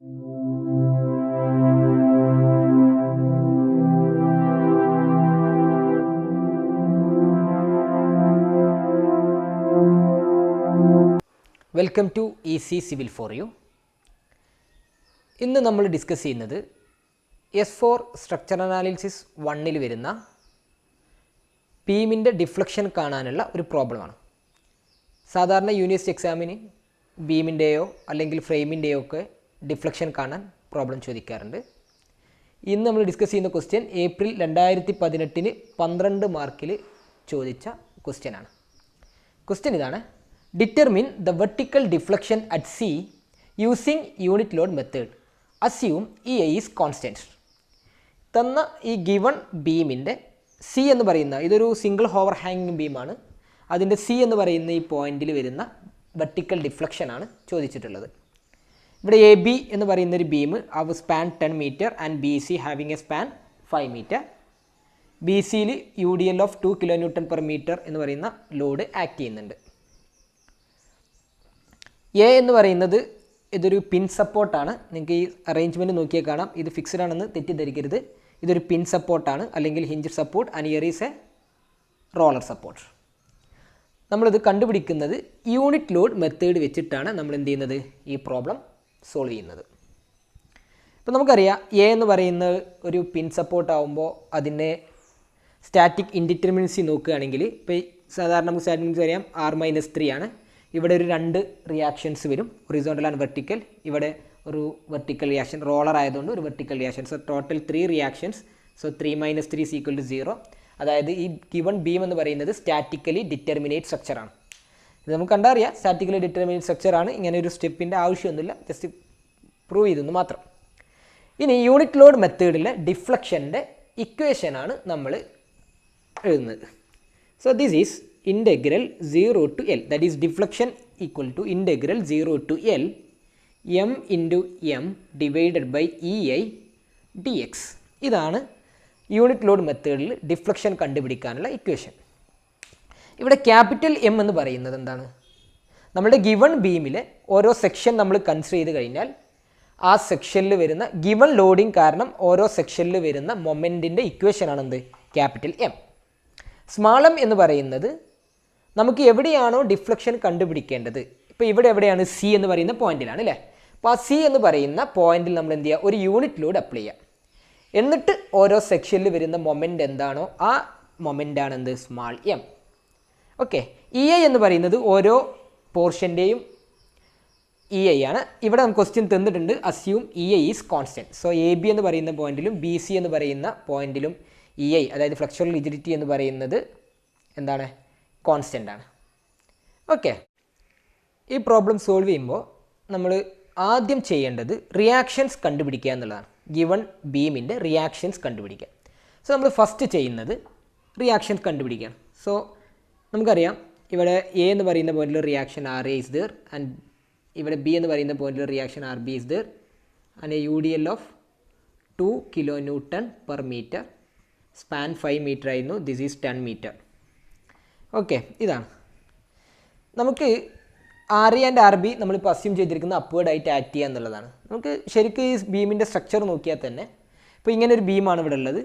Welcome to easy civil for you. ഇന്ന് നമ്മൾ discuss ചെയ്യുന്നത് S4 സ്ട്രക്ചർ അനാലിസിസ് 1 വരുന്ന ബീമിൻ്റെ ഡിഫ്ലക്ഷൻ കാണാനുള്ള ഒരു പ്രോബ്ലമാണ്. സാധാരണ യൂണിവേഴ്സിറ്റി എക്സാമിന് ബീമിൻ്റെയോ അല്ലെങ്കിൽ ഫ്രെയിമിൻ്റെയോ ഒക്കെ ഡിഫ്ലക്ഷൻ കാണാൻ പ്രോബ്ലം ചോദിക്കാറുണ്ട്. ഇന്ന് നമ്മൾ ഡിസ്കസ് ചെയ്യുന്ന ക്വസ്റ്റ്യൻ ഏപ്രിൽ 2018 12 മാർക്കിൽ ചോദിച്ച ക്വസ്റ്റ്യനാണ്. ക്വസ്റ്റ്യൻ ഇതാണ്: Determine the vertical deflection at C using unit load method. Assume EA is constant. തന്ന ഈ ഗിവൺ ബീമിൻ്റെ സി എന്ന് പറയുന്ന ഇതൊരു സിംഗിൾ ഓവർ ഹാങ്ങിങ് ബീമാണ്. അതിൻ്റെ സി എന്ന് പറയുന്ന ഈ പോയിന്റിൽ വരുന്ന വെർട്ടിക്കൽ ഡിഫ്ലക്ഷനാണ് ചോദിച്ചിട്ടുള്ളത്. ഇവിടെ എ ബി എന്ന് പറയുന്നൊരു beam A B span 10 metre and B C having a span 5 metre. B സിയിൽ UDL ഓഫ് 2 kN/m എന്ന് പറയുന്ന ലോഡ് ആക്ട് ചെയ്യുന്നുണ്ട്. എ എന്ന് പറയുന്നത് ഇതൊരു പിൻ സപ്പോർട്ടാണ്. നിങ്ങൾക്ക് ഈ അറേഞ്ച്മെൻറ്റ് നോക്കിയാൽ കാണാം. ഇത് ഫിക്സ്ഡ് ആണെന്ന് തെറ്റിദ്ധരിക്കരുത്. ഇതൊരു പിൻ സപ്പോർട്ടാണ് അല്ലെങ്കിൽ hinge support and here is A roller support. നമ്മളിത് കണ്ടുപിടിക്കുന്നത് യൂണിറ്റ് ലോഡ് മെത്തേഡ് വെച്ചിട്ടാണ് നമ്മൾ എന്ത് ചെയ്യുന്നത്, ഈ പ്രോബ്ലം സോൾവ് ചെയ്യുന്നത്. ഇപ്പോൾ നമുക്കറിയാം എ എന്ന് പറയുന്നത് ഒരു പിൻ സപ്പോർട്ട് ആകുമ്പോൾ അതിൻ്റെ സ്റ്റാറ്റിക് ഇൻഡിറ്റർമിനൻസി നോക്കുകയാണെങ്കിൽ ഇപ്പോൾ സാധാരണ നമുക്ക് സ്റ്റാറ്റിക് അറിയാം R-3 ആണ്. ഇവിടെ ഒരു 2 റിയാക്ഷൻസ് വരും, ഹൊറിസോണ്ടൽ ആൻഡ് വെർട്ടിക്കൽ. ഇവിടെ ഒരു വെർട്ടിക്കൽ റിയാക്ഷൻ, റോളർ ആയതുകൊണ്ട് ഒരു vertical reaction. So total 3 reactions. So 3 - 3 = 0. അതായത് ഈ ഗിവൺ ബീം എന്ന് പറയുന്നത് സ്റ്റാറ്റിക്കലി ഡിറ്റർമിനേറ്റ് സ്ട്രക്ചറാണ്. ഇത് നമുക്ക് കണ്ടറിയാം, സ്റ്റാറ്റിക്കലി ഡിറ്റർമിനേറ്റ് സ്ട്രക്ചറാണ്. ഇങ്ങനെ ഒരു സ്റ്റെപ്പിൻ്റെ ആവശ്യമൊന്നുമില്ല, ജസ്റ്റ് പ്രൂവ് ചെയ്തെന്ന് മാത്രം. ഇനി യൂണിറ്റ് ലോഡ് മെത്തേഡിലെ ഡിഫ്ലക്ഷൻ്റെ ഇക്വേഷനാണ് നമ്മൾ എഴുതുന്നത്. So this is integral 0 to L, that is deflection equal to integral 0 to L m into m divided by EI dx. ഇതാണ് യൂണിറ്റ് ലോഡ് മെത്തേഡിൽ ഡിഫ്ലക്ഷൻ കണ്ടുപിടിക്കാനുള്ള ഇക്വേഷൻ. ഇവിടെ ക്യാപിറ്റൽ എം എന്ന് പറയുന്നത് എന്താണ്? നമ്മുടെ ഗിവൺ ബീമിലെ ഓരോ സെക്ഷൻ നമ്മൾ കൺസിഡർ ചെയ്ത് കഴിഞ്ഞാൽ ആ സെക്ഷനിൽ വരുന്ന ഗിവൺ ലോഡിങ് കാരണം ഓരോ സെക്ഷനിൽ വരുന്ന മൊമെൻറ്റിൻ്റെ ഇക്വേഷനാണ് എന്ത്, ക്യാപിറ്റൽ എം. സ്മാൾ എം എന്ന് പറയുന്നത് നമുക്ക് എവിടെയാണോ ഡിഫ്ലക്ഷൻ കണ്ടുപിടിക്കേണ്ടത്. ഇപ്പോൾ ഇവിടെ എവിടെയാണ്, സി എന്ന് പറയുന്ന പോയിന്റിലാണ് അല്ലേ. അപ്പോൾ ആ സി എന്ന് പറയുന്ന പോയിന്റിൽ നമ്മൾ എന്ത് ചെയ്യുക, ഒരു യൂണിറ്റ് ലോഡ് അപ്ലൈ ചെയ്യുക. എന്നിട്ട് ഓരോ സെക്ഷനിൽ വരുന്ന മൊമെൻ്റ് എന്താണോ ആ മൊമെൻ്റാണ് എന്ത്, small M. Okay. E I എന്ന് പറയുന്നത് ഓരോ പോർഷൻ്റെയും ഇ ഐ ആണ്. ഇവിടെ നമുക്ക് ക്വസ്റ്റ്യൻ തന്നിട്ടുണ്ട്, assume E I is constant. So A B എന്ന് പറയുന്ന പോയിന്റിലും ബി സി എന്ന് പറയുന്ന പോയിന്റിലും ഇ ഐ അതായത് ഫ്ലക്ച്വൽ റിജിഡിറ്റി എന്ന് പറയുന്നത് എന്താണ്, കോൺസ്റ്റൻ്റ് ആണ്. ഓക്കെ. ഈ പ്രോബ്ലം സോൾവ് ചെയ്യുമ്പോൾ നമ്മൾ ആദ്യം ചെയ്യേണ്ടത് റിയാക്ഷൻസ് കണ്ടുപിടിക്കുക എന്നുള്ളതാണ്. ഗിവൺ ബീമിൻ്റെ റിയാക്ഷൻസ് കണ്ടുപിടിക്കുക. സോ നമ്മൾ ഫസ്റ്റ് ചെയ്യുന്നത് റിയാക്ഷൻസ് കണ്ടുപിടിക്കുകയാണ്. സോ നമുക്കറിയാം ഇവിടെ എ എന്ന് പറയുന്ന പോയിന്റിൽ reaction R A is there and ഇവിടെ ബി എന്ന് പറയുന്ന പോയിന്റിൽ reaction R B is there and a UDL of 2 kN/m. Span 5 metre ആയിരുന്നു. This is 10 metre. ഓക്കെ. ഇതാണ് നമുക്ക് R A and R B നമ്മളിപ്പോൾ അസ്യൂം ചെയ്തിരിക്കുന്ന അപ്വേർഡ് ആയിട്ട് ആക്ട് ചെയ്യുക എന്നുള്ളതാണ്. നമുക്ക് ശരിക്കും ഈ ബീമിൻ്റെ സ്ട്രക്ചർ നോക്കിയാൽ തന്നെ ഇപ്പോൾ ഇങ്ങനെ ഒരു ബീമാണ് ഇവിടെ ഉള്ളത്.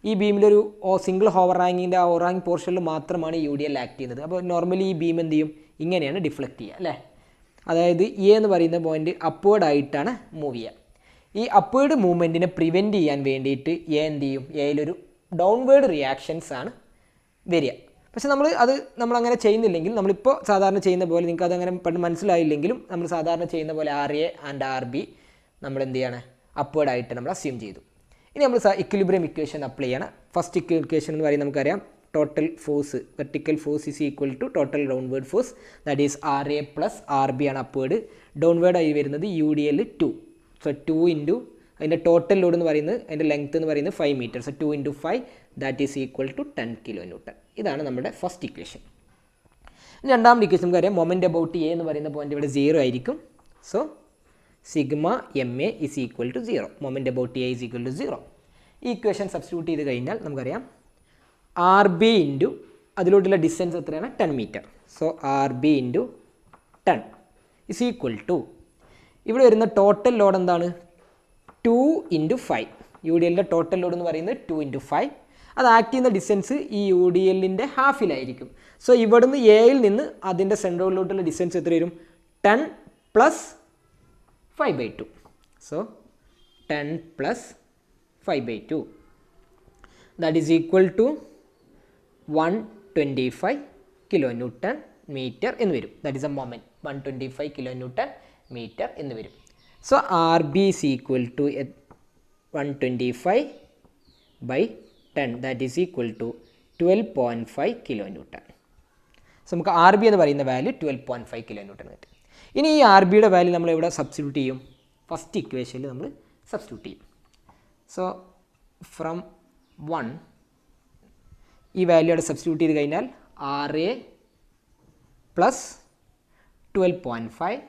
ഈ ബീമിലൊരു സിംഗിൾ ഓവർ ഹാങ്ങിൻ്റെ ആ ഓവർ ഹാങ് പോർഷനിൽ മാത്രമാണ് UDL ആക്ട് ചെയ്യുന്നത്. അപ്പോൾ നോർമലി ഈ ബീം എന്ത് ചെയ്യും, ഇങ്ങനെയാണ് ഡിഫ്ലക്റ്റ് ചെയ്യുക അല്ലേ. അതായത് എ എന്ന് പറയുന്ന പോയിൻറ്റ് അപ്വേർഡ് ആയിട്ടാണ് മൂവ് ചെയ്യുക. ഈ അപ്വേർഡ് മൂവ്മെൻറ്റിനെ പ്രിവെൻറ്റ് ചെയ്യാൻ വേണ്ടിയിട്ട് എ എന്ത് ചെയ്യും, എയിലൊരു ഡൗൺവേർഡ് റിയാക്ഷൻസ് ആണ് വരിക. പക്ഷെ നമ്മളങ്ങനെ ചെയ്യുന്നില്ലെങ്കിൽ, നമ്മളിപ്പോൾ സാധാരണ ചെയ്യുന്ന പോലെ നിങ്ങൾക്ക് അതങ്ങനെ മനസ്സിലായില്ലെങ്കിലും നമ്മൾ സാധാരണ ചെയ്യുന്ന പോലെ R A and R B നമ്മൾ എന്ത് ചെയ്യാണ്, അപ്വേർഡ് ആയിട്ട് നമ്മൾ അസ്യൂം ചെയ്തു. ഇനി നമ്മൾ ഇക്വിലിബ്രിയം ഇക്വേഷൻ അപ്ലൈ ചെയ്യണം. ഫസ്റ്റ് ഇക്വേഷൻ എന്ന് പറയുന്നത് നമുക്കറിയാം, total force vertical force is equal to total downward force, that is R A plus R B ആണ് അപ്വേർഡ്. ഡൗൺവേർഡ് ആയി വരുന്നത് UDL 2. സോ 2 ഇൻറ്റു അതിൻ്റെ ടോട്ടൽ ലോഡ് എന്ന് പറയുന്നത്, അതിൻ്റെ ലെങ്ത് എന്ന് പറയുന്നത് 5 metre. So 2 × 5 that is equal to 10 kN. ഇതാണ് നമ്മുടെ ഫസ്റ്റ് ഇക്വേഷൻ. രണ്ടാമത്തെ ഇക്വേഷൻ നമുക്കറിയാം, മൊമെൻ്റ് അബൌട്ട് എ എന്ന് പറയുന്ന പോയിന്റ് ഇവിടെ 0 ആയിരിക്കും. So sigma M A is equal to 0. Moment about A is equal to 0. ഈ ഇക്വേഷൻ സബ്സ്റ്റിറ്റ്യൂട്ട് ചെയ്ത് കഴിഞ്ഞാൽ നമുക്കറിയാം ആർ ബി ഇൻറ്റു അതിലോട്ടുള്ള ഡിസ്റ്റൻസ് എത്രയാണ്, 10 metre. So R B into 10 is equal to ഇവിടെ വരുന്ന ടോട്ടൽ ലോഡ് എന്താണ്? 2 × 5. യു ഡി എല്ലിൻ്റെ ടോട്ടൽ ലോഡ് എന്ന് പറയുന്നത് 2 × 5. അത് ആക്ട് ചെയ്യുന്ന ഡിസ്റ്റൻസ് ഈ യു ഡി എല്ലിൻ്റെ ഹാഫിലായിരിക്കും. സോ ഇവിടുന്ന് എയിൽ നിന്ന് അതിൻ്റെ സെൻട്രോയിലോട്ടുള്ള ഡിസ്റ്റൻസ് എത്ര വരും? 10 + 5/2. So 10 + 5/2. That is equal to 125 kN metre എന്ന് വരും. That is a moment. 125 kN metre എന്ന് വരും. So R B is equal to 125/10. That is equal to 12.5 kN. So നമുക്ക് ആർ ബി എന്ന് പറയുന്ന വാല്യൂ 12.5 kN കിട്ടും. ഇനി ഈ ആർ ബിയുടെ വാല്യൂ നമ്മൾ ഇവിടെ സബ്സ്റ്റിറ്റ്യൂട്ട് ചെയ്യും. ഫസ്റ്റ് ഇക്വേഷനിൽ നമ്മൾ സബ്സ്റ്റിറ്റ്യൂട്ട് ചെയ്യും. സോ ഫ്രം 1 ഈ വാല്യൂ അവിടെ സബ്സ്റ്റിറ്റ്യൂട്ട് ചെയ്ത് കഴിഞ്ഞാൽ R A plus 12.5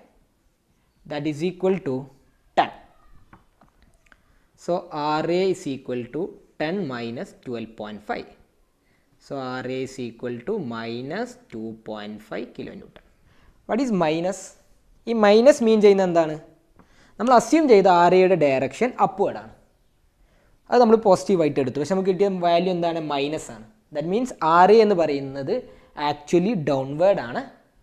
that is equal to 10. So RA is equal to 10 minus 12.5. So RA is equal to minus 2.5 kN. What is minus? ഈ മൈനസ് മീൻ ചെയ്യുന്നത് എന്താണ്? നമ്മൾ അസ്യൂം ചെയ്ത ആർഎയുടെ ഡയറക്ഷൻ അപ്വേർഡ് ആണ്. അത് നമ്മൾ പോസിറ്റീവായിട്ട് എടുത്തു. പക്ഷെ നമുക്ക് കിട്ടിയ വാല്യൂ എന്താണ്? മൈനസ് ആണ്. ദാറ്റ് മീൻസ് ആർ എ എന്ന് പറയുന്നത് ആക്ച്വലി ഡൗൺവേർഡ് ആണ്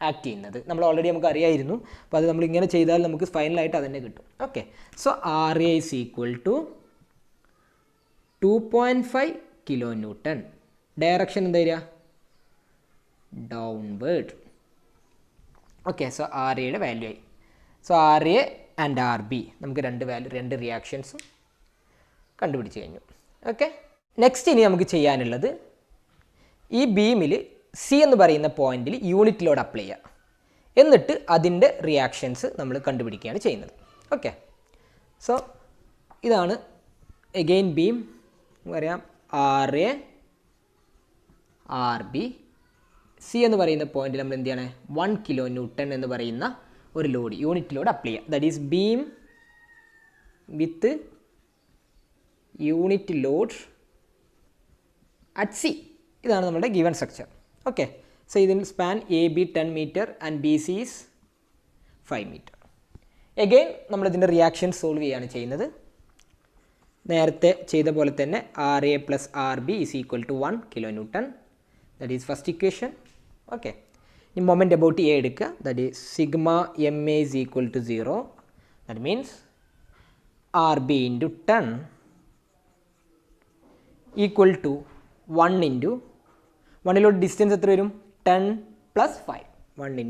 ആക്ട് ചെയ്യുന്നത്. നമ്മൾ ഓൾറെഡി നമുക്ക് അറിയായിരുന്നു. അപ്പോൾ അത് നമ്മൾ ഇങ്ങനെ ചെയ്താൽ നമുക്ക് ഫൈനലായിട്ട് അതന്നെ കിട്ടും. Okay. So R A is equal to 2.5 kN. Direction എന്താ വരിക? ഡൗൺവേർഡ്. ഓക്കെ. സോ ആർ എയുടെ വാല്യൂ ആയി. So R A and R B നമുക്ക് രണ്ട് റിയാക്ഷൻസും കണ്ടുപിടിച്ച് കഴിഞ്ഞു. ഓക്കെ. നെക്സ്റ്റ് ഇനി നമുക്ക് ചെയ്യാനുള്ളത് ഈ ബീമിൽ സി എന്ന് പറയുന്ന പോയിന്റിൽ യൂണിറ്റ് ലോഡ് അപ്ലൈ ചെയ്യുക. എന്നിട്ട് അതിൻ്റെ റിയാക്ഷൻസ് നമ്മൾ കണ്ടുപിടിക്കുകയാണ് ചെയ്യുന്നത്. ഓക്കെ. സോ ഇതാണ് എഗെയിൻ ബീം. പറയാം R A R B. C എന്ന് പറയുന്ന പോയിന്റിൽ നമ്മൾ എന്ത് ചെയ്യണേ? 1 kN എന്ന് പറയുന്ന ഒരു ലോഡ് യൂണിറ്റ് ലോഡ് അപ്ലൈ ചെയ്യുക. That is beam with unit load at C. ഇതാണ് നമ്മുടെ ഗിവൺ സ്ട്രക്ചർ. ഓക്കെ. സോ ഇതിൽ span A B 10 metre and B C is 5 metre. Again നമ്മളിതിൻ്റെ റിയാക്ഷൻ സോൾവ് ചെയ്യുകയാണ് ചെയ്യുന്നത്. നേരത്തെ ചെയ്ത പോലെ തന്നെ R A plus R B is equal to 1 kN. That is first equation. Okay. ഇനി മൊമെൻറ്റ് അബൌട്ട് എ എടുക്കുക. That is sigma M A is equal to 0. That means R B into 10 equal to 1 into 1 distance എത്ര വരും? 10 + 5. 1 ×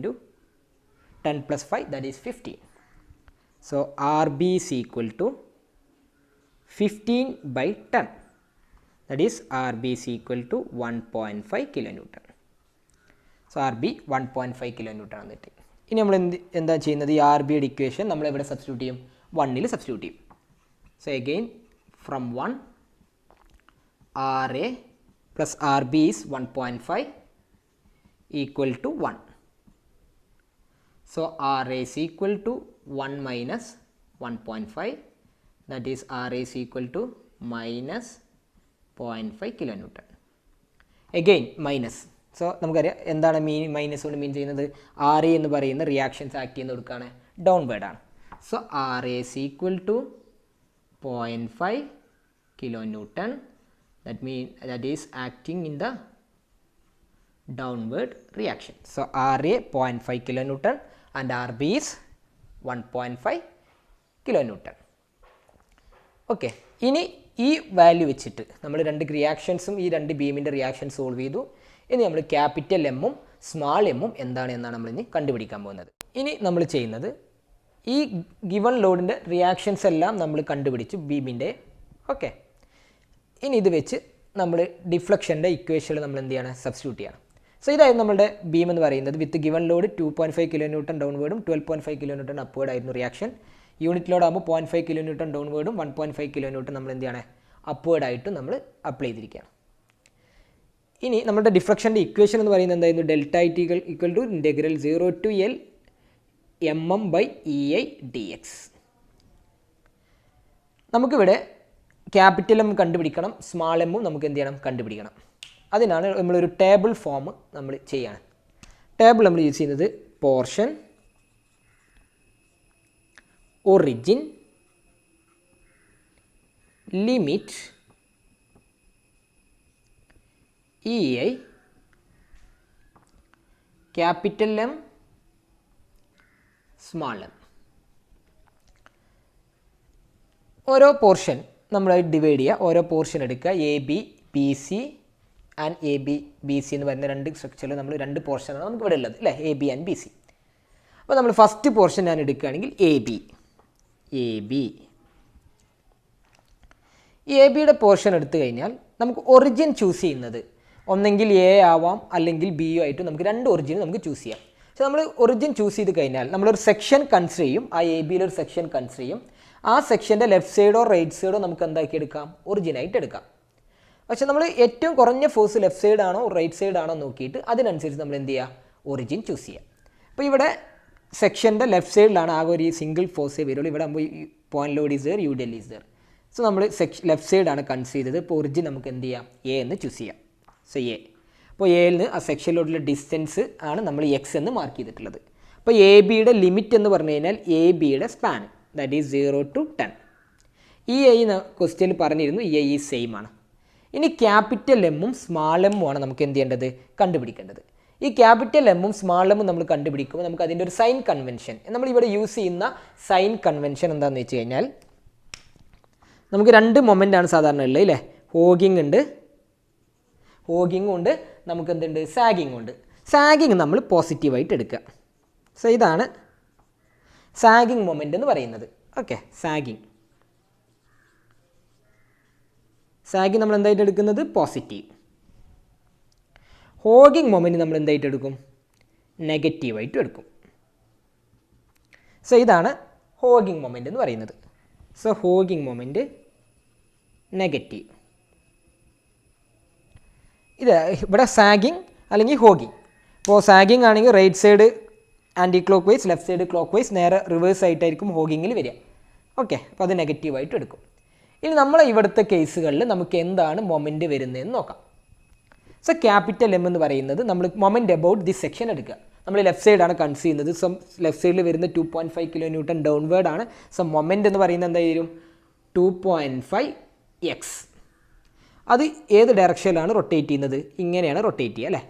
10 + 5 that is 15. So RB is equal to 15/10. That is RB is equal to 1.5 kN. So RB 1.5 kN ആണ് കിട്ടി. ഇനി നമ്മൾ എന്താ ചെയ്യുന്നത്? ഈ R ബിയുടെ ഇക്വേഷൻ നമ്മൾ എവിടെ സബ്സ്റ്റിറ്റ്യൂട്ട് ചെയ്യും? 1ൽ സബ്സ്റ്റിറ്റ്യൂട്ട് ചെയ്യും. So again from 1 RA plus RB is 1.5 equal to 1. So RA is equal to 1 minus 1.5. That is RA is equal to minus 0.5 kN. Again minus. So നമുക്കറിയാം എന്താണ് മൈനസ് കൊണ്ട് മീൻ ചെയ്യുന്നത്? ആർ എ എന്ന് പറയുന്ന reactions act ചെയ്യുന്ന കൊടുക്കുകയാണ് downward ആണ്. So R A is equal to 0.5 kN. That is acting in the downward reaction. So RA 0.5 kN and RB is 1.5 kN. Okay. ഇനി ഈ വാല്യൂ വെച്ചിട്ട് നമ്മൾ രണ്ട് റിയാക്ഷൻസും ഈ രണ്ട് ബീമിൻ്റെ റിയാക്ഷൻ സോൾവ് ചെയ്തു. ഇനി നമ്മൾ ക്യാപിറ്റൽ എമ്മും സ്മാൾ എമ്മും എന്നാണ് നമ്മളിനി കണ്ടുപിടിക്കാൻ പോകുന്നത്. ഇനി നമ്മൾ ചെയ്യുന്നത് ഈ ഗിവൺ ലോഡിൻ്റെ റിയാക്ഷൻസ് എല്ലാം നമ്മൾ കണ്ടുപിടിച്ചു ബീമിൻ്റെ. ഓക്കെ. ഇനി ഇത് വെച്ച് നമ്മൾ ഡിഫ്ലക്ഷൻ്റെ ഇക്വേഷനിൽ നമ്മൾ എന്ത് ചെയ്യണം? സബ്സ്റ്റിറ്റ്യൂട്ട് ചെയ്യണം. സോ ഇതായിരുന്നു നമ്മുടെ ബീം എന്ന് പറയുന്നത്. വിത്ത് given load 2.5 kN ഡൗൺവേർഡും 12.5 kN upward ആയിരുന്നു റിയാക്ഷൻ. യൂണിറ്റ് ലോഡ് ആകുമ്പോൾ 0.5 kN ഡൗൺവേർഡും 1.5 kN നമ്മൾ എന്ത് ചെയ്യണം? അപ്വേർഡ് ആയിട്ട് നമ്മൾ അപ്ലൈ ചെയ്തിരിക്കുകയാണ്. ഇനി നമ്മുടെ ഡിഫ്ലക്ഷൻ്റെ ഇക്വേഷൻ എന്ന് പറയുന്നത് എന്തായിരുന്നു? Delta I T equal to integral 0 to L mm/EI dx. നമുക്കിവിടെ ക്യാപിറ്റൽ എം കണ്ടുപിടിക്കണം, സ്മാൾ എമ്മും നമുക്ക് എന്ത് ചെയ്യണം? കണ്ടുപിടിക്കണം. അതിനാണ് നമ്മളൊരു ടേബിൾ ഫോം നമ്മൾ ചെയ്യണം. ടേബിൾ നമ്മൾ യൂസ് ചെയ്യുന്നത് portion origin limit EI capital M small m. ഓരോ പോർഷൻ നമ്മൾ ഡിവൈഡ് ചെയ്യുക, ഓരോ പോർഷൻ എടുക്കുക. A B B C and A B B C എന്ന് പറയുന്ന രണ്ട് സ്ട്രക്ചറിൽ നമ്മൾ രണ്ട് പോർഷനാണ് നമുക്ക് ഇവിടെ ഉള്ളത് അല്ലേ, A B and B C. അപ്പോൾ നമ്മൾ ഫസ്റ്റ് പോർഷൻ ഞാൻ എടുക്കുകയാണെങ്കിൽ എ ബിയുടെ പോർഷൻ എടുത്തു കഴിഞ്ഞാൽ നമുക്ക് ഒറിജിൻ ചൂസ് ചെയ്യുന്നത് ഒന്നെങ്കിൽ എ ആവാം അല്ലെങ്കിൽ ബി ആയിട്ട് നമുക്ക് രണ്ട് ഒറിജിൻ നമുക്ക് ചൂസ് ചെയ്യാം. പക്ഷേ നമ്മൾ ഒറിജിൻ ചൂസ് ചെയ്ത് കഴിഞ്ഞാൽ നമ്മളൊരു സെക്ഷൻ കൺസിഡർ ചെയ്യും, ആ എ ബിയിലൊരു സെക്ഷൻ കൺസിഡർ ചെയ്യും. ആ സെക്ഷൻ്റെ ലെഫ്റ്റ് സൈഡോ റൈറ്റ് സൈഡോ നമുക്ക് എന്താക്കി എടുക്കാം, ഒറിജിനായിട്ട് എടുക്കാം. പക്ഷേ നമ്മൾ ഏറ്റവും കുറഞ്ഞ ഫോഴ്സ് ലെഫ്റ്റ് സൈഡാണോ റൈറ്റ് സൈഡാണോ നോക്കിയിട്ട് അതിനനുസരിച്ച് നമ്മൾ എന്ത് ചെയ്യുക, ഒറിജിൻ ചൂസ് ചെയ്യുക. അപ്പോൾ ഇവിടെ സെക്ഷൻ്റെ ലെഫ്റ്റ് സൈഡിലാണ് ആകെ ഒരു സിംഗിൾ ഫോഴ്സേ വരുള്ളൂ. ഇവിടെ ആകുമ്പോൾ point Lord is there, UDL is there. So നമ്മൾ ലെഫ്റ്റ് സൈഡാണ് കൺസിഡർ ചെയ്തത്. ഇപ്പോൾ ഒറിജിൻ നമുക്ക് എന്ത് ചെയ്യാം, എ എന്ന് ചൂസ് ചെയ്യാം. സോ എ, അപ്പോൾ എയിൽ നിന്ന് ആ സെക്ഷനിലോട്ടുള്ള ഡിസ്റ്റൻസ് ആണ് നമ്മൾ എക്സ് എന്ന് മാർക്ക് ചെയ്തിട്ടുള്ളത്. അപ്പോൾ എ ബിയുടെ ലിമിറ്റ് എന്ന് പറഞ്ഞു കഴിഞ്ഞാൽ എ ബിയുടെ സ്പാൻ, ദാറ്റ് ഈസ് 0 to 10. ഈ ഐ ക്വസ്റ്റ്യനിൽ പറഞ്ഞിരുന്നു ഈ ഐ ഈ സെയിം ആണ്. ഇനി ക്യാപിറ്റൽ എമ്മും സ്മാൾ എമ്മും ആണ് നമുക്ക് എന്ത് ചെയ്യേണ്ടത്, കണ്ടുപിടിക്കേണ്ടത്. ഈ ക്യാപിറ്റൽ എമ്മും സ്മാൾ എമ്മും നമ്മൾ കണ്ടുപിടിക്കുമ്പോൾ നമുക്ക് അതിൻ്റെ ഒരു സൈൻ കൺവെൻഷൻ, നമ്മളിവിടെ യൂസ് ചെയ്യുന്ന സൈൻ കൺവെൻഷൻ എന്താണെന്ന് വെച്ച് കഴിഞ്ഞാൽ നമുക്ക് രണ്ട് മൊമെൻ്റാണ് സാധാരണ ഉള്ളത് അല്ലേ, ഹോഗിങ് ഉണ്ട്, ഹോഗിങ്ങും ഉണ്ട്, നമുക്ക് എന്തുണ്ട്, സാഗിങ് ഉണ്ട്. സാഗിങ് നമ്മൾ പോസിറ്റീവായിട്ട് എടുക്കുക. സോ ഇതാണ് സാഗിങ് മൊമെൻ്റ് എന്ന് പറയുന്നത്. ഓക്കെ, സാഗിങ് നമ്മൾ എന്തായിട്ട് എടുക്കുന്നത്, പോസിറ്റീവ്. ഹോഗിങ് മൊമെൻറ്റ് നമ്മൾ എന്തായിട്ട് എടുക്കും, നെഗറ്റീവായിട്ട് എടുക്കും. സോ ഇതാണ് ഹോഗിങ് മൊമെൻ്റ് എന്ന് പറയുന്നത്. So hogging moment negative. ഇത് ഇവിടെ സാഗിങ് അല്ലെങ്കിൽ ഹോഗിങ്. ഇപ്പോൾ സാഗിങ് ആണെങ്കിൽ right side anticlockwise, left side clockwise, നേരെ റിവേഴ്സ് ആയിട്ടായിരിക്കും ഹോഗിങ്ങിൽ വരിക. ഓക്കെ, അപ്പോൾ അത് നെഗറ്റീവായിട്ട് എടുക്കും. ഇനി നമ്മളെ ഇവിടുത്തെ കേസുകളിൽ നമുക്ക് എന്താണ് മൊമെൻറ്റ് വരുന്നതെന്ന് നോക്കാം. സോ ക്യാപിറ്റൽ എം എന്ന് പറയുന്നത് നമ്മൾ മൊമെൻറ്റ് അബൌട്ട് ദിസ് സെക്ഷൻ എടുക്കുക. നമ്മൾ ലെഫ്റ്റ് സൈഡാണ് കൺസിഡർ ചെയ്യുന്നത്. സോ ലെഫ്റ്റ് സൈഡിൽ വരുന്ന 2.5 kN ഡൗൺവേർഡ് ആണ്. സോ മൊമെൻറ്റ് എന്ന് പറയുന്നത് എന്തായാലും 2.5 x. അത് ഏത് ഡയറക്ഷനിലാണ് റൊട്ടേറ്റ് ചെയ്യുന്നത്, ഇങ്ങനെയാണ് റൊട്ടേറ്റ് ചെയ്യുക അല്ലേ,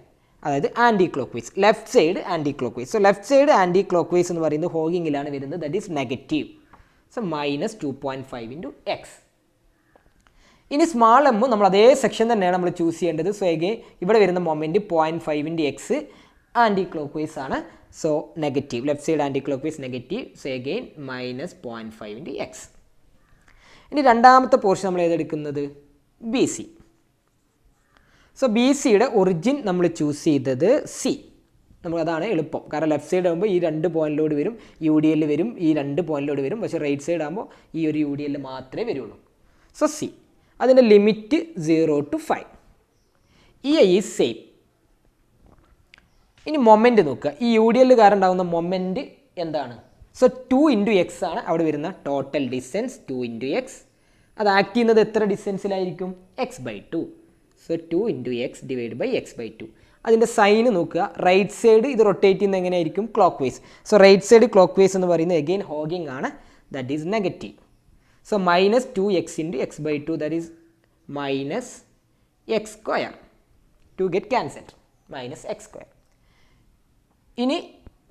അതായത് anticlockwise, left side anti clock vice. So left side anti clock vice എന്ന് പറയുന്നത് ഹോഗിങ്ങിലാണ് വരുന്നത്, that is negative. So -2.5 × x. ഇനി സ്മാൾ എം നമ്മൾ അതേ സെക്ഷൻ തന്നെയാണ് നമ്മൾ ചൂസ് ചെയ്യേണ്ടത്. സോ എഗെയിൻ ഇവിടെ വരുന്ന moment 0.5 × x anticlockwise ആണ്. So negative, left side anticlockwise negative. So again -0.5 × x. ഇനി രണ്ടാമത്തെ പോർഷൻ നമ്മൾ ഏതെടുക്കുന്നത്, ബി സി. സോ ബി സിയുടെ ഒറിജിൻ നമ്മൾ ചൂസ് ചെയ്തത് സി. നമുക്കതാണ് എളുപ്പം, കാരണം ലെഫ്റ്റ് സൈഡ് ആകുമ്പോൾ ഈ രണ്ട് പോയിന്റിലോട് വരും, UDL വരും, ഈ രണ്ട് പോയിന്റിലോട് വരും. പക്ഷേ റൈറ്റ് സൈഡ് ആകുമ്പോൾ ഈ ഒരു UDL മാത്രമേ വരുള്ളൂ. സോ സി, അതിൻ്റെ ലിമിറ്റ് 0 to 5. ഈ ഐ ഈസ് സെയിം. ഇനി മൊമെൻറ്റ് നോക്കുക, ഈ UDL കാരണം ഉണ്ടാകുന്ന മൊമെൻറ്റ് എന്താണ്. സോ 2 × x ആണ് അവിടെ വരുന്ന ടോട്ടൽ ഡിസ്റ്റൻസ്, 2 × x. അത് ആക്ട് ചെയ്യുന്നത് എത്ര ഡിസ്റ്റൻസിലായിരിക്കും, x/2. So 2 × x / x/2. അതിൻ്റെ സൈന് നോക്കുക, റൈറ്റ് സൈഡ് ഇത് റൊട്ടേറ്റ് ചെയ്യുന്നത് എങ്ങനെയായിരിക്കും, clock vice. So right side clock vice എന്ന് പറയുന്നത് എഗെയിൻ ഹോഗിങ് ആണ്, that is negative. So -2x × x/2, that is -x². 2 get cancelled, -x². ഇനി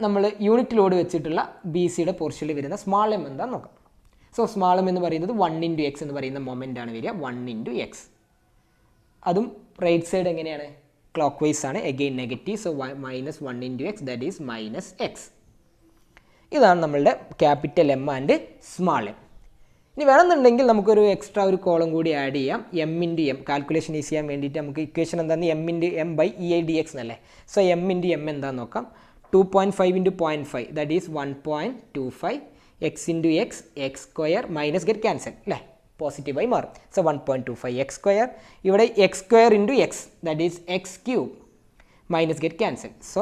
നമ്മൾ യൂണിറ്റ് ലോഡ് വെച്ചിട്ടുള്ള ബി സിയുടെ പോർഷനിൽ വരുന്ന സ്മാൾ എം എന്താണെന്ന് നോക്കാം. സോ സ്മാൾ എം എന്ന് പറയുന്നത് 1 × x എന്ന് പറയുന്ന മൊമെൻ്റ് ആണ് വരിക, 1 × x. അതും റൈറ്റ് സൈഡ് എങ്ങനെയാണ്, ക്ലോക്ക് വൈസ് ആണ്, again negative. So -1 × x, that is -x. ഇതാണ് നമ്മളുടെ capital M and small M. ഇനി വേണമെന്നുണ്ടെങ്കിൽ നമുക്കൊരു എക്സ്ട്രാ ഒരു കോളം കൂടി ആഡ് ചെയ്യാം, m × m. കാൽക്കുലേഷൻ ഈസി ചെയ്യാൻ വേണ്ടിയിട്ട് നമുക്ക് ഇക്വേഷൻ എന്താണ്, m × m/EIdx എന്നല്ലേ. സോ m × m എന്താണെന്ന് നോക്കാം. 2.5 × 0.5, that is 1.25. x × x, x² minus get cancel അല്ലേ, പോസിറ്റീവായി മാറും. So 1.25 x². ഇവിടെ x² × x, that is x³ minus get cancel. So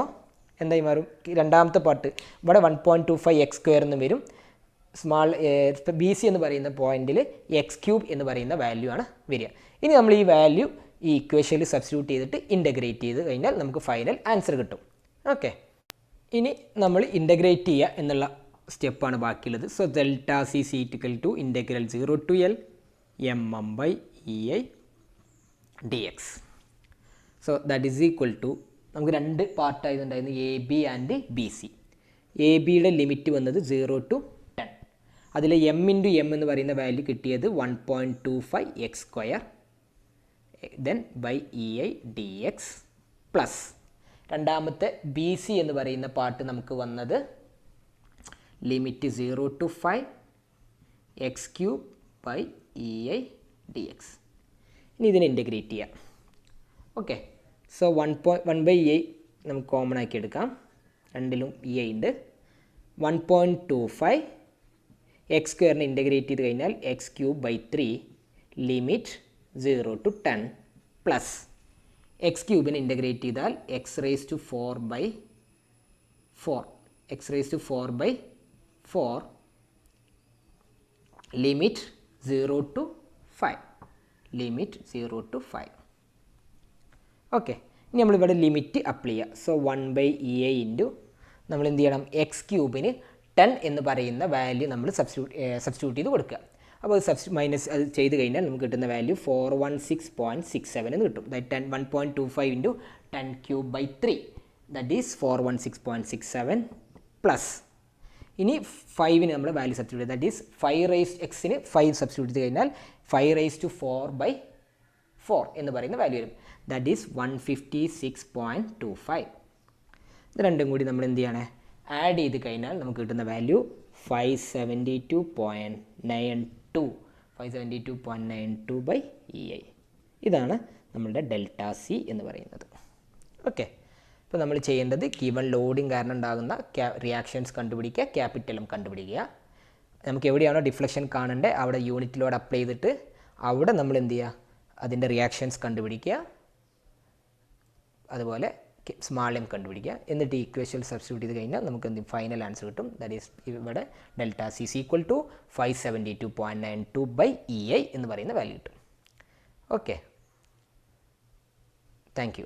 എന്തായി മാറും, രണ്ടാമത്തെ പാർട്ട് ഇവിടെ 1.25 x² എന്ന് വരും. സ്മാൾ ബി സി എന്ന് പറയുന്ന പോയിന്റിൽ x³ എന്ന് പറയുന്ന വാല്യൂ ആണ് വരിക. ഇനി നമ്മൾ ഈ വാല്യൂ ഈ ഇക്വേഷനിൽ സബ്സ്റ്റിറ്റ്യൂട്ട് ചെയ്തിട്ട് ഇൻ്റഗ്രേറ്റ് ചെയ്ത് കഴിഞ്ഞാൽ നമുക്ക് ഫൈനൽ ആൻസർ കിട്ടും. ഓക്കെ, ഇനി നമ്മൾ ഇൻ്റഗ്രേറ്റ് ചെയ്യുക എന്നുള്ള സ്റ്റെപ്പാണ് ബാക്കിയുള്ളത്. So delta C C equal to integral 0 to L mm/EI dx. So that is equal to നമുക്ക് രണ്ട് പാർട്ടായതുണ്ടായിരുന്നു A B and B C. A ബിയുടെ ലിമിറ്റ് വന്നത് 0 to 10. അതിൽ എം ഇൻറ്റു എം എന്ന് പറയുന്ന വാല്യൂ കിട്ടിയത് 1.25 x² then by E I D X plus രണ്ടാമത്തെ ബി സി എന്ന് പറയുന്ന പാർട്ട് നമുക്ക് വന്നത് limit 0 to 5 x³ by E I D X. ഇനി ഇതിനെ ഇൻ്റഗ്രേറ്റ് ചെയ്യാം. ഓക്കെ, സോ 1/e നമുക്ക് കോമൺ ആക്കി എടുക്കാം. രണ്ടിലും ഇ ഐ ഉണ്ട്. 1.25 x² ഇൻ്റഗ്രേറ്റ് ചെയ്ത് കഴിഞ്ഞാൽ x³ by 3 limit 0 to 10 plus x³ integrate ചെയ്താൽ x⁴/4 ലിമിറ്റ് 0 to 5. ഓക്കെ, ഇനി നമ്മളിവിടെ ലിമിറ്റ് അപ്ലൈ ചെയ്യുക. സോ 1/EI ഇൻറ്റു നമ്മൾ എന്ത് ചെയ്യണം, x³ 10 എന്ന് പറയുന്ന വാല്യൂ നമ്മൾ സബ്സ്റ്റിറ്റ്യൂട്ട് ചെയ്ത് കൊടുക്കുക. അപ്പോൾ മൈനസ് അത് ചെയ്ത് കഴിഞ്ഞാൽ നമുക്ക് കിട്ടുന്ന വാല്യൂ 416.67 എന്ന് കിട്ടും. That 1.25 into 10³/3 that is 416.67 plus ഇനി 5 നമ്മൾ value substitute that is 5 5 substitute ചെയ്ത് കഴിഞ്ഞാൽ 5⁴/4 എന്ന് പറയുന്ന വാല്യൂ വരും. That is 156.25. ഇത് രണ്ടും കൂടി നമ്മൾ എന്ത് ചെയ്യണേ, ആഡ് ചെയ്ത് കഴിഞ്ഞാൽ നമുക്ക് കിട്ടുന്ന വാല്യൂ 572.92/EI. ഇതാണ് നമ്മളുടെ ഡെൽറ്റ സി എന്ന് പറയുന്നത്. ഓക്കെ, ഇപ്പോൾ നമ്മൾ ചെയ്യേണ്ടത് ഗിവൺ ലോഡിങ് കാരണം ഉണ്ടാകുന്ന റിയാക്ഷൻസ് കണ്ടുപിടിക്കുക, ക്യാപിറ്റലും കണ്ടുപിടിക്കുക. നമുക്ക് എവിടെയാണോ ഡിഫ്ലക്ഷൻ കാണേണ്ടത് അവിടെ യൂണിറ്റ് ലോഡ് അപ്ലൈ ചെയ്തിട്ട് അവിടെ നമ്മൾ എന്ത് ചെയ്യുക, അതിൻ്റെ റിയാക്ഷൻസ് കണ്ടുപിടിക്കുക, അതുപോലെ സ്മാൾ എം കണ്ടുപിടിക്കുക. എന്നിട്ട് ഈക്വേഷൻ സബ്സ്റ്റിറ്റ്യൂട്ട് ചെയ്ത് കഴിഞ്ഞാൽ നമുക്ക് എന്ത് ഫൈനൽ ആൻസർ കിട്ടും. ദാറ്റ് ഈസ് ഇവിടെ delta C is equal to 572.92/EI എന്ന് പറയുന്ന വാല്യൂ കിട്ടും. Okay, thank U.